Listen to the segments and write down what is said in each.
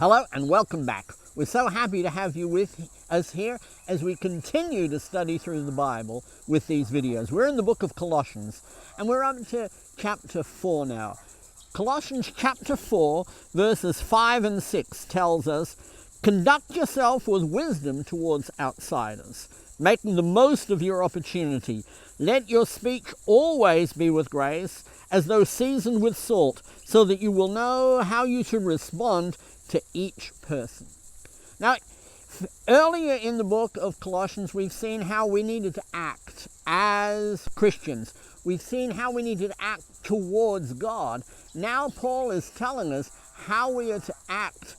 Hello and welcome back. We're so happy to have you with us here as we continue to study through the Bible with these videos. We're in the book of Colossians and we're up to chapter 4 now. Colossians chapter 4 verses 5 and 6 tells us, "Conduct yourself with wisdom towards outsiders, making the most of your opportunity. Let your speech always be with grace, as though seasoned with salt, so that you will know how you should respond to each person." Now, earlier in the book of Colossians, we've seen how we needed to act as Christians. We've seen how we needed to act towards God. Now Paul is telling us how we are to act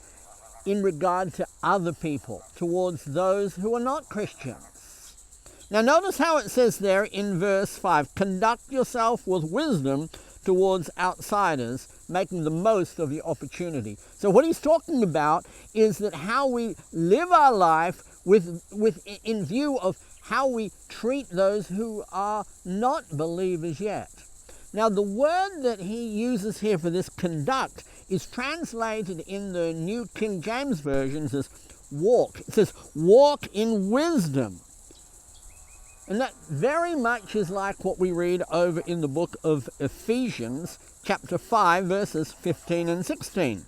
in regard to other people, towards those who are not Christians. Now notice how it says there in verse 5, "Conduct yourself with wisdom towards outsiders, making the most of your opportunity." So what he's talking about is that how we live our life in view of how we treat those who are not believers yet. Now the word that he uses here for this conduct is translated in the New King James versions as walk. It says walk in wisdom. And that very much is like what we read over in the book of Ephesians, chapter 5, verses 15 and 16,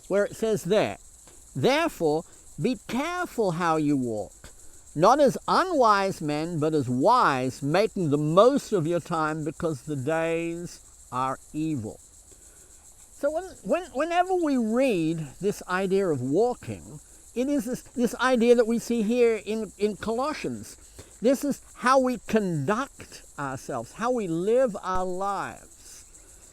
where it says there, "Therefore, be careful how you walk, not as unwise men, but as wise, making the most of your time, because the days are evil." So whenever we read this idea of walking, it is this idea that we see here in Colossians. This is how we conduct ourselves, how we live our lives.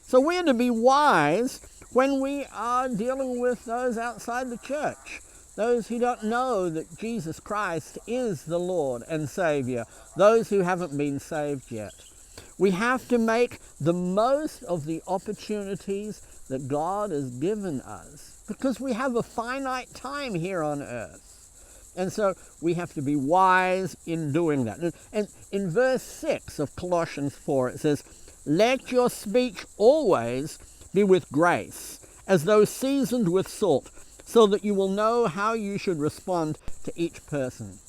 So we're to be wise when we are dealing with those outside the church, those who don't know that Jesus Christ is the Lord and Savior, those who haven't been saved yet. We have to make the most of the opportunities that God has given us, because we have a finite time here on earth. And so we have to be wise in doing that. And in verse 6 of Colossians 4, it says, "Let your speech always be with grace, as though seasoned with salt, so that you will know how you should respond to each person."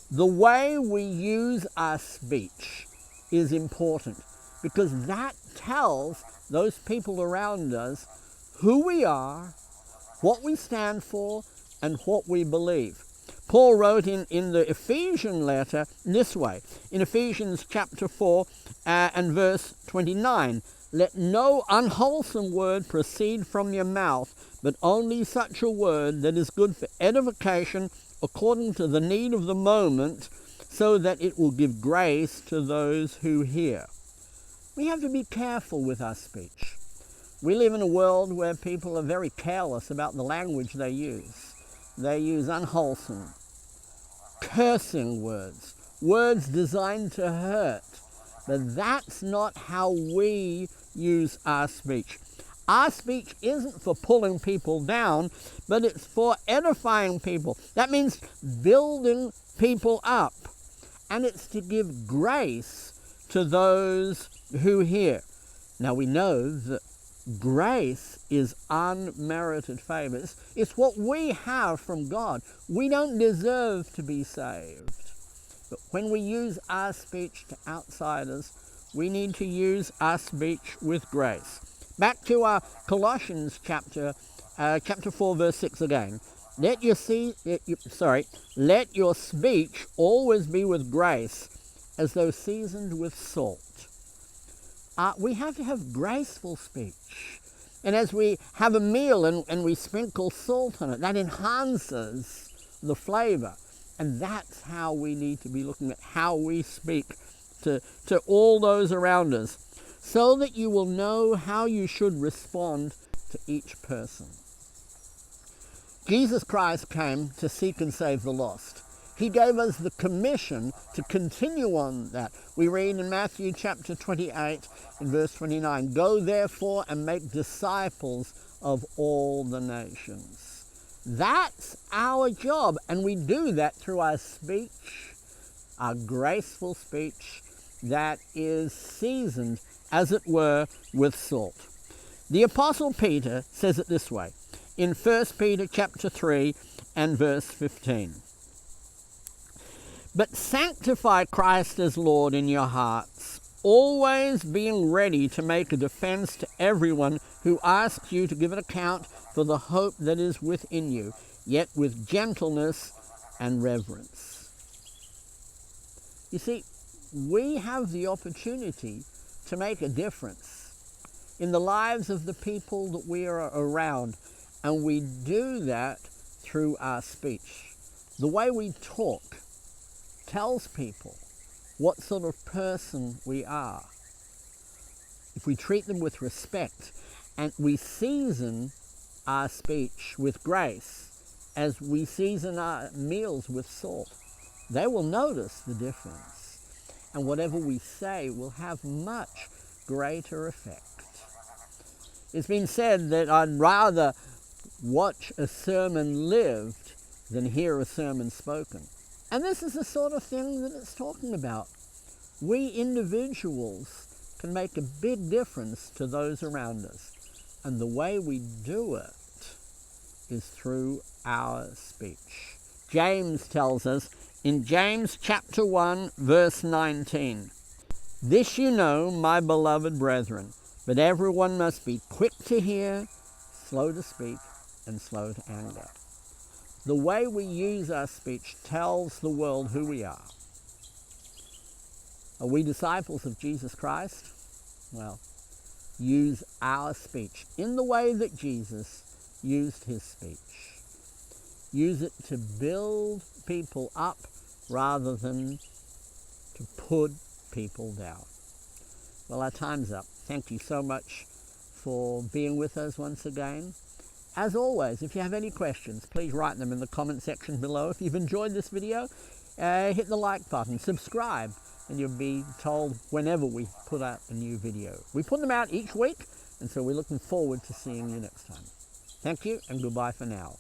The way we use our speech is important, because that tells those people around us who we are, what we stand for, and what we believe. Paul wrote in the Ephesian letter this way, in Ephesians chapter 4 and verse 29, "Let no unwholesome word proceed from your mouth, but only such a word that is good for edification according to the need of the moment, so that it will give grace to those who hear." We have to be careful with our speech. We live in a world where people are very careless about the language they use. They use unwholesome, cursing words, words designed to hurt. But that's not how we use our speech. Our speech isn't for pulling people down, but it's for edifying people. That means building people up. And it's to give grace to those who hear. Now we know that grace is unmerited favor. It's what we have from God. We don't deserve to be saved. But when we use our speech to outsiders, we need to use our speech with grace. Back to our Colossians chapter 4, verse 6 again. Let your speech always be with grace, as though seasoned with salt. We have to have graceful speech. And as we have a meal and we sprinkle salt on it, that enhances the flavor. And that's how we need to be looking at how we speak to all those around us, so that you will know how you should respond to each person. Jesus Christ came to seek and save the lost. He gave us the commission to continue on that. We read in Matthew chapter 28 in verse 29, "Go therefore and make disciples of all the nations." That's our job, and we do that through our speech, our graceful speech that is seasoned, as it were, with salt. The Apostle Peter says it this way in 1 Peter chapter 3 and verse 15. But sanctify Christ as Lord in your hearts, always being ready to make a defense to everyone who asks you to give an account for the hope that is within you, yet with gentleness and reverence. You see, we have the opportunity to make a difference in the lives of the people that we are around, and we do that through our speech. The way we talk tells people what sort of person we are. If we treat them with respect and we season our speech with grace as we season our meals with salt, they will notice the difference, and whatever we say will have much greater effect. It's been said that I'd rather watch a sermon lived than hear a sermon spoken. And this is the sort of thing that it's talking about. We individuals can make a big difference to those around us. And the way we do it is through our speech. James tells us in James chapter 1, verse 19, "This you know, my beloved brethren, but everyone must be quick to hear, slow to speak, and slow to anger." The way we use our speech tells the world who we are. Are we disciples of Jesus Christ? Well, use our speech in the way that Jesus used his speech. Use it to build people up rather than to put people down. Well, our time's up. Thank you so much for being with us once again. As always, if you have any questions, please write them in the comment section below. If you've enjoyed this video, hit the like button, subscribe, and you'll be told whenever we put out a new video. We put them out each week, and so we're looking forward to seeing you next time. Thank you, and goodbye for now.